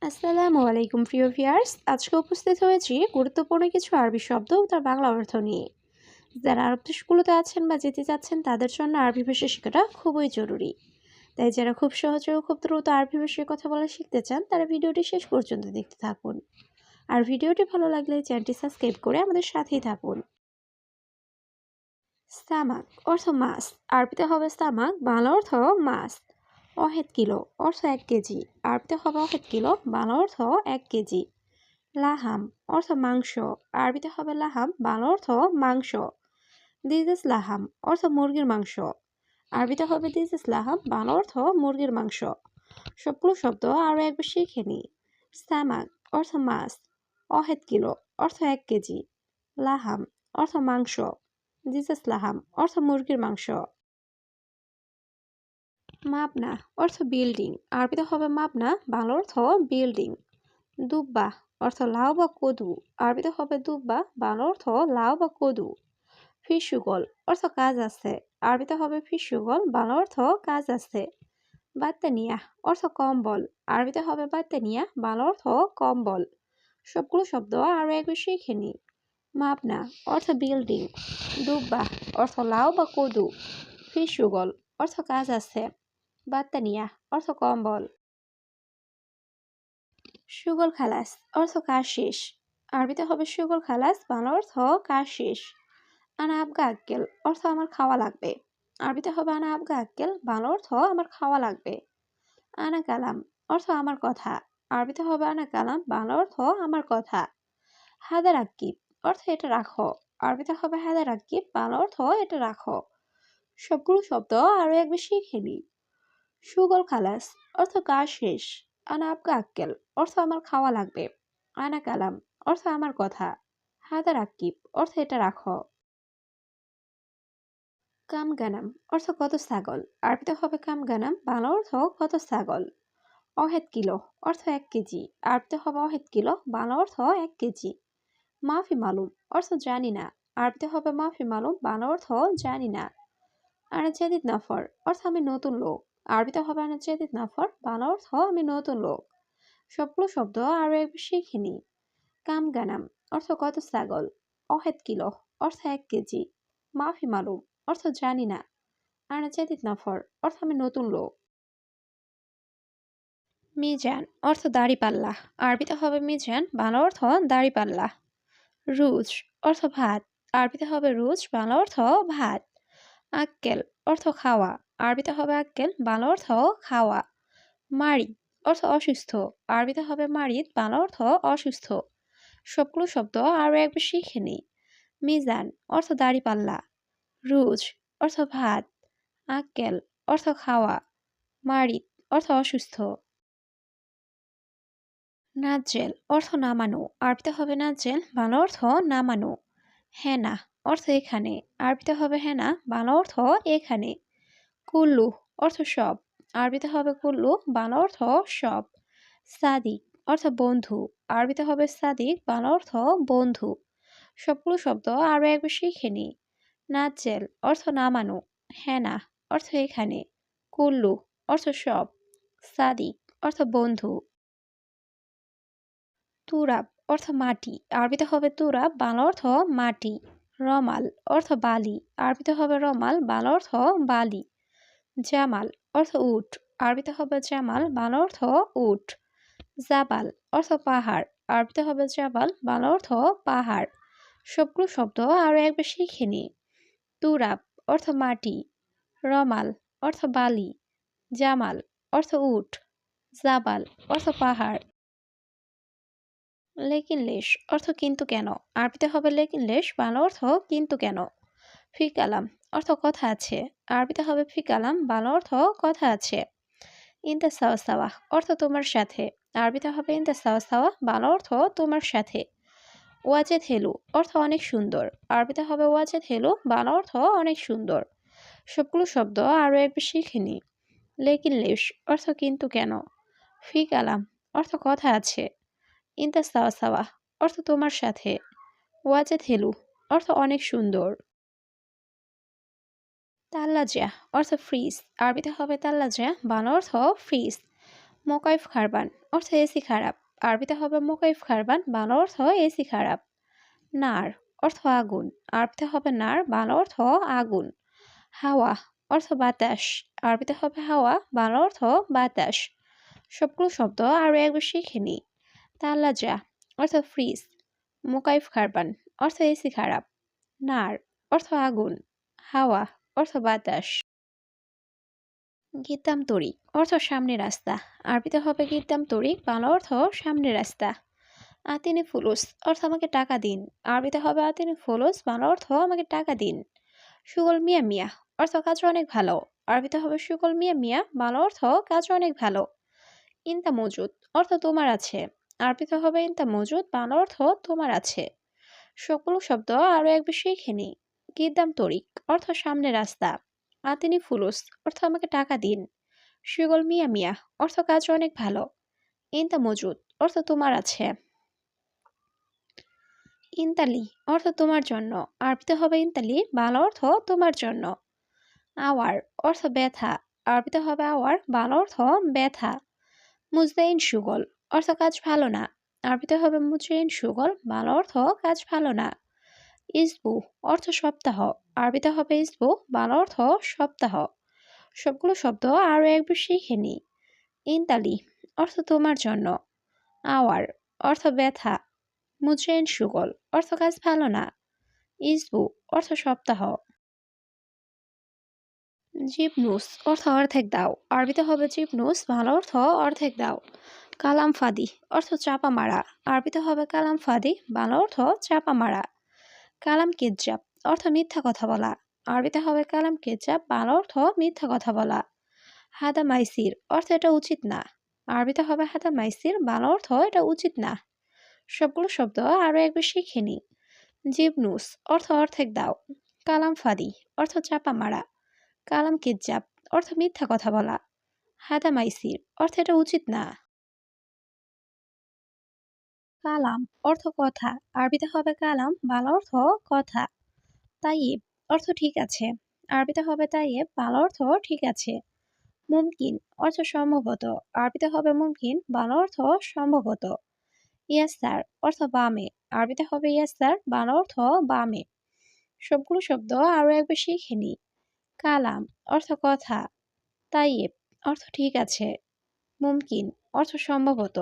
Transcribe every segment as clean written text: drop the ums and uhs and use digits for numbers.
আসসালামু আলাইকুম প্রিয় ভিউয়ার্স, আজকে উপস্থিত হয়েছি গুরুত্বপূর্ণ কিছু আরবি শব্দ ও তার বাংলা অর্থ নিয়ে। যারা আরব দেশগুলোতে আছেন বা যেতে চাচ্ছেন তাদের জন্য আরবি ভাষা শেখাটা খুবই জরুরি। তাই যারা খুব সহজে ও খুব দ্রুত আরবি ভাষায় কথা বলা শিখতে চান তারা ভিডিওটি শেষ পর্যন্ত দেখতে থাকুন। আর ভিডিওটি ভালো লাগলে চ্যানেলটি সাবস্ক্রাইব করে আমাদের সাথেই থাকুন। স্তামাক অর্থ মাছ। আরবিতে হবে স্তামাক, বাংলা অর্থ মাছ। অহেদ কিলো অর্থ 1 কেজি। আরবিতে হবে অহেদ কিলো, বাংলা অর্থ 1 কেজি। লাহাম অর্থ মাংস। আরবিতে হবে লাহাম, বাংলা অর্থ মাংস। দিস ইজ লাহাম অর্থ মুরগির মাংস। আরবিতে হবে দিস ইজ লাহাম, বাংলা অর্থ মুরগির মাংস। সবগুলো শব্দ আরও একবার শিখে নিই। স্তামাক অর্থ মাছ। অহেদ কিলো অর্থ 1 কেজি। লাহাম অর্থ মাংস। দিস ইজ লাহাম অর্থ মুরগির মাংস। মাবনা অর্থ বিল্ডিং। আরবিতে হবে মাবনা, বাংলা অর্থ বিল্ডিং। দুব্বা অর্থ লাউ বা কদু। আরবিতে হবে দুব্বা, বাংলা অর্থ লাউ বা কদু। ফিসুগল অর্থ কাজ আছে। আরবিতে হবে ফিসুগল, বাংলা অর্থ কাজ আছে। বাত্তানিয়া অর্থ কম্বল। আরবিতে হবে বাত্তানিয়া, বাংলা অর্থ কম্বল। সবগুলো শব্দ আরও একবার শিখে নিই। মাবনা অর্থ বিল্ডিং। দুব্বা অর্থ লাউ বা কদু। ফিসুগল অর্থ কাজ আছে। বাত্তানিয়া অর্থ কম্বল। সুগল খালাস অর্থ কাজ শেষ। আরবিতে হবে সুগল খালাস, বাংলা অর্থ কাজ শেষ। আনা আবগা আক্কেল অর্থ আমার খাওয়া লাগবে। আরবিতে হবে আনা আবগা আক্কেল, বাংলা অর্থ আমার খাওয়া লাগবে। আনা কালাম অর্থ আমার কথা। আরবিতে হবে আনা কালাম, বাংলা অর্থ আমার কথা। হাদা রাক্কিব অর্থ এটা রাখো। আরবিতে হবে হাদা রাক্কিব, বাংলা অর্থ এটা রাখো। সবগুলো শব্দ আরো একবার শিখে নিই। সুগল খালাস অর্থ কাজ শেষ। আনা আবগা আক্কেল অর্থ আমার খাওয়া লাগবে। আনা কালাম অর্থ আমার কথা। হাদা রাক্কিব অর্থ এটা রাখো। কাম গানাম অর্থ কত ছাগল। আরবিতে হবে কাম গানাম, বাংলা অর্থ কত ছাগল। অহেদ কিলো অর্থ 1 কেজি। আরবিতে হবে অহেদ কিলো, বাংলা অর্থ 1 কেজি। মাফি মালুম অর্থ জানি না। আরবিতে হবে মাফি মালুম, বাংলা অর্থ জানি না। আনা জাদিদ নাফর অর্থ আমি নতুন লোক। আরবিতে হবে আনা জাদিদ নাফর, বাংলা অর্থ আমি নতুন লোক। সবগুলো শব্দ আরো একবার শিখে নিই। কাম গানাম অর্থ কত ছাগল। অহেদ কিলো অর্থ 1 কেজি। মাফি মালুম অর্থ জানি না। আনা জাদিদ নাফর অর্থ আমি নতুন লোক। মিজান অর্থ দাড়িপাল্লা। আরবিতে হবে মিজান, বাংলা অর্থ দাড়িপাল্লা। রুজ অর্থ ভাত। আরবিতে হবে রুজ, বাংলা অর্থ ভাত। আক্কেল অর্থ খাওয়া। আরবিতে হবে আক্কেল, বাংলা অর্থ খাওয়া। মারিদ অর্থ অসুস্থ। আরবিতে হবে মারিদ, বাংলা অর্থ অসুস্থ। সবগুলো শব্দ আরো একবার শিখে নিই। মিজান অর্থ দাড়িপাল্লা। রুজ অর্থ ভাত। আক্কেল অর্থ খাওয়া। মারিদ অর্থ অসুস্থ। নাজেল অর্থ নামানো। আরবিতে হবে নাজেল, বাংলা অর্থ নামানো। হেনা অর্থ এখানে। আরবিতে হবে হেনা, বাংলা অর্থ এখানে। কুল্লু অর্থ সব। আরবিতে হবে কুল্লু, বাংলা অর্থ সব। সাদিক অর্থ বন্ধু। আরবিতে হবে সাদিক, বাংলা অর্থ বন্ধু। সবগুলো শব্দ আরো একবার শিখে নিই। নাজেল অর্থ নামানো। হেনা অর্থ এখানে। কুল্লু অর্থ সব। সাদিক অর্থ বন্ধু। তুরাব অর্থ মাটি। আরবিতে হবে তুরাব, বাংলা অর্থ মাটি। রমাল অর্থ বালি। আরবিতে হবে রমাল, বাংলা অর্থ বালি। জামাল অর্থ উট। আরবিতে হবে জামাল, বাংলা অর্থ উট। জাবাল অর্থ পাহাড়। আরবিতে হবে জাবাল, বাংলা অর্থ পাহাড়। সবগুলো শব্দ আরো একবার শিখে নিই। তুরাব অর্থ মাটি। রমাল অর্থ বালি। জামাল অর্থ উট। জাবাল অর্থ পাহাড়। লেকিন লেশ অর্থ কিন্তু কেন। আরবিতে হবে লেকিন লেশ, বাংলা অর্থ কিন্তু কেন। ফি কালাম অর্থ কথা আছে। আরবিতে হবে ফি কালাম, বাংলা অর্থ কথা আছে। ইনতা সাওয়া সাওয়া অর্থ তোমার সাথে। আরবিতে হবে ইনতা সাওয়া সাওয়া, বাংলা অর্থ তোমার সাথে। ওয়াজেদ হেলু অর্থ অনেক সুন্দর। আরবিতে হবে ওয়াজেদ হেলু, বাংলা অর্থ অনেক সুন্দর। সবগুলো শব্দ আরও একবার শিখে নিই। লেকিন লেশ অর্থ কিন্তু কেন। ফি কালাম অর্থ কথা আছে। ইনতা সাওয়া সাওয়া অর্থ তোমার সাথে। ওয়াজেদ হেলু অর্থ অনেক সুন্দর। তাল্লাজা অর্থ ফ্রিজ। আরবিতে হবে তাল্লাজা, বাংলা অর্থ ফ্রিজ। মোকাইফ খারবান অর্থ এসি খারাপ। আরবিতে হবে মোকাইফ খারবান, বাংলা অর্থ এসি খারাপ। নার অর্থ আগুন। আরবিতে হবে নার, বাংলা অর্থ আগুন। হাওয়া অর্থ বাতাস। আরবিতে হবে হাওয়া, বাংলা অর্থ বাতাস। সবগুলো শব্দ আরও একবার শিখে নিই। তাল্লাজা অর্থ ফ্রিজ। মোকাইফ খারবান অর্থ এসি খারাপ। নার অর্থ আগুন। হাওয়া অর্থ বাতাস। গিদ্দাম তরিক অর্থ সামনে রাস্তা। আরবিতে হবে গিদ্দাম তরিক, বাংলা অর্থ সামনে রাস্তা। আতিনি ফুলুস অর্থ আমাকে টাকা দিন। আরবিতে হবে আতিনি ফুলুস, বাংলা অর্থ আমাকে টাকা দিন। সুগল মিয়া মিয়া অর্থ কাজ অনেক ভালো। আরবিতে হবে সুগল মিয়া মিয়া, বাংলা অর্থ কাজ অনেক ভালো। ইনতা মজুদ অর্থ তোমার আছে। আরবিতে হবে ইনতা মজুদ, বাংলা অর্থ তোমার আছে। সকল শব্দ আরও একবার শিখে নিই। গিদ্দাম তরিক অর্থ সামনে রাস্তা। আতিনি ফুলুস অর্থ আমাকে টাকা দিন। সুগল মিয়া মিয়া অর্থ কাজ অনেক ভালো। ইনতা মজুদ অর্থ তোমার আছে। ইনতালি অর্থ তোমার জন্য। আরবিতে হবে ইনতালি, বাংলা অর্থ তোমার জন্য। আওয়ার অর্থ ব্যথা। আরবিতে হবে আওয়ার, বাংলা অর্থ ব্যথা। মুজদাইন সুগল অর্থ কাজ ভালো না। আরবিতে হবে মুজদাইন সুগল, বাংলা অর্থ কাজ ভালো না। ইসবু অর্থ সপ্তাহ। আরবিতে হবে ইসবু, বাংলা অর্থ সপ্তাহ। সবগুলো শব্দ আরও একবার শিখে নিই। ইনতালি অর্থ তোমার জন্য। আওয়ার অর্থ ব্যথা। মুজদাইন সুগল অর্থ কাজ ভালো না। ইসবু অর্থ সপ্তাহ। জিবনুস অর্থ অর্ধেক দাও। আরবিতে হবে জিবনুস, বাংলা অর্থ অর্ধেক দাও। কালাম ফাদি অর্থ চাপা মারা। আরবিতে হবে কালাম ফাদি, বাংলা অর্থ চাপা মারা। কালাম কিজ্জাব অর্থ মিথ্যা কথা বলা। আরবিতে হবে কালাম কিজ্জাব, বাংলা অর্থ মিথ্যা কথা বলা। হাদা মাইসির অর্থ এটা উচিত না। আরবিতে হবে হাদা মাইসির, বাংলা অর্থ এটা উচিত না। সবগুলো শব্দ আরও একবার শিখে নিই। জিবনুস অর্থ অর্ধেক দাও। কালাম ফাদি অর্থ চাপা মারা। কালাম কিজ্জাব অর্থ মিথ্যা কথা বলা। হাদা মাইসির অর্থ এটা উচিত না। কালাম অর্থ কথা। আরবিতে হবে কালাম, বাংলা অর্থ কথা। তাইয়েব অর্থ ঠিক আছে। আরবিতে হবে তাইয়েব, বাংলা অর্থ ঠিক আছে। মুমকিন অর্থ সম্ভবত। আরবিতে হবে মুমকিন, বাংলা অর্থ সম্ভবত। ইয়াসার অর্থ বামে। আরবিতে হবে ইয়াসার, বাংলা অর্থ বামে। সবগুলো শব্দ আরও একবার শিখে নিই। কালাম অর্থ কথা। তাইয়েব অর্থ ঠিক আছে। মুমকিন অর্থ সম্ভবত।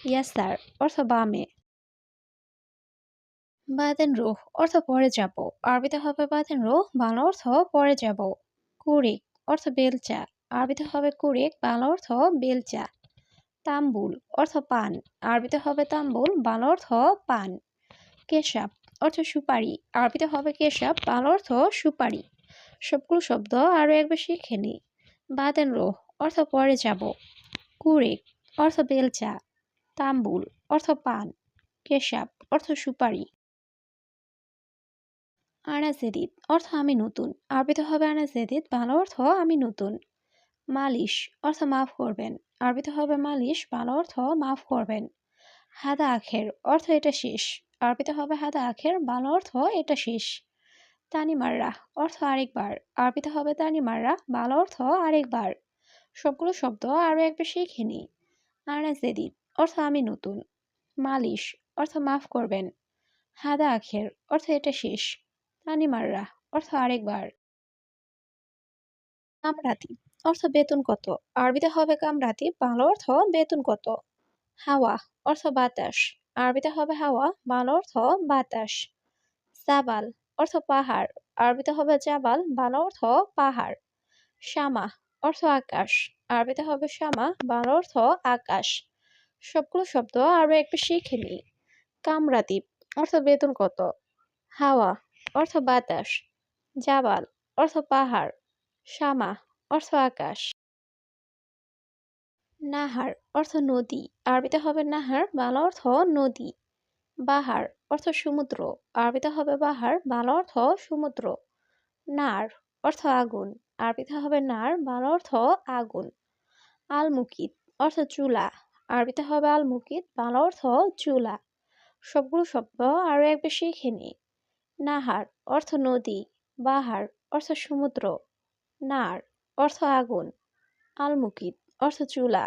ইয়াসার অর্থ বামে। বাদেন রুহ অর্থ পরে যাব। আরবিতে হবে বাদেন রুহ, বাংলা অর্থ পরে যাব। কুরিক অর্থ বেলচা। আরবিতে হবে কুরিক, বাংলা অর্থ বেলচা। তাম্বুল অর্থ পান। আরবিতে হবে তাম্বুল, বাংলা অর্থ পান। কেশাব অর্থ সুপারি। আরবিতে হবে কেশাব, বাংলা অর্থ সুপারি। সবগুলো শব্দ আরও একবার শিখে নিই। বাদেন রুহ অর্থ পরে যাব। কুরিক অর্থ বেলচা। তাম্বুল অর্থ পান। কেশাব অর্থ সুপারি। আনা জেদিদ অর্থ আমি নতুন। আরবিতে হবে আনা জেদিদ, বাংলা অর্থ আমি নতুন। মালিশ অর্থ মাফ করবেন। আরবিতে হবে মালিশ, বাংলা অর্থ মাফ করবেন। হাদা আখের অর্থ এটা শেষ। আরবিতে হবে হাদা আখের, বাংলা অর্থ এটা শেষ। তানি মাররা অর্থ আরেকবার। আরবিতে হবে তানি মাররা, বাংলা অর্থ আরেকবার। সবগুলো শব্দ আরও একবার শিখে নিই। আনা জেদিদ অর্থ আমি নতুন। মালিশ অর্থ মাফ করবেন। হাদা আখের অর্থ এটা শেষ। তানি মাররা অর্থ আরেকবার। কামরাতি অর্থ বেতন কত। আরবিতে হবে কামরাতি, বাংলা অর্থ বেতন কত। হাওয়া অর্থ বাতাস। আরবিতে হবে হাওয়া, বাংলা অর্থ বাতাস। জাবাল অর্থ পাহাড়। আরবিতে হবে জাবাল, বাংলা অর্থ পাহাড়। শামা অর্থ আকাশ। আরবিতে হবে শামা, বাংলা অর্থ আকাশ। সবগুলো শব্দ আরও একটু শিখে নিই। কামরাতি অর্থ বেতন কত। হাওয়া অর্থ বাতাস। জাবাল অর্থ পাহাড়। শামা অর্থ আকাশ। নাহার অর্থ নদী। আরবিতে হবে নাহার, বাংলা অর্থ নদী। বাহার অর্থ সমুদ্র। আরবিতে হবে বাহার, বাংলা অর্থ সমুদ্র। নার অর্থ আগুন। আরবিতে হবে নার, বাংলা অর্থ আগুন। আল মুকিত অর্থ চুলা। আরবিতে হবে আল মুকিত, বাংলা অর্থ চুলা। সবগুলো শব্দ আরও একবার শিখে নিই। নাহার অর্থ নদী। বাহার অর্থ সমুদ্র। নার অর্থ আগুন। আল মুকিত অর্থ চুলা।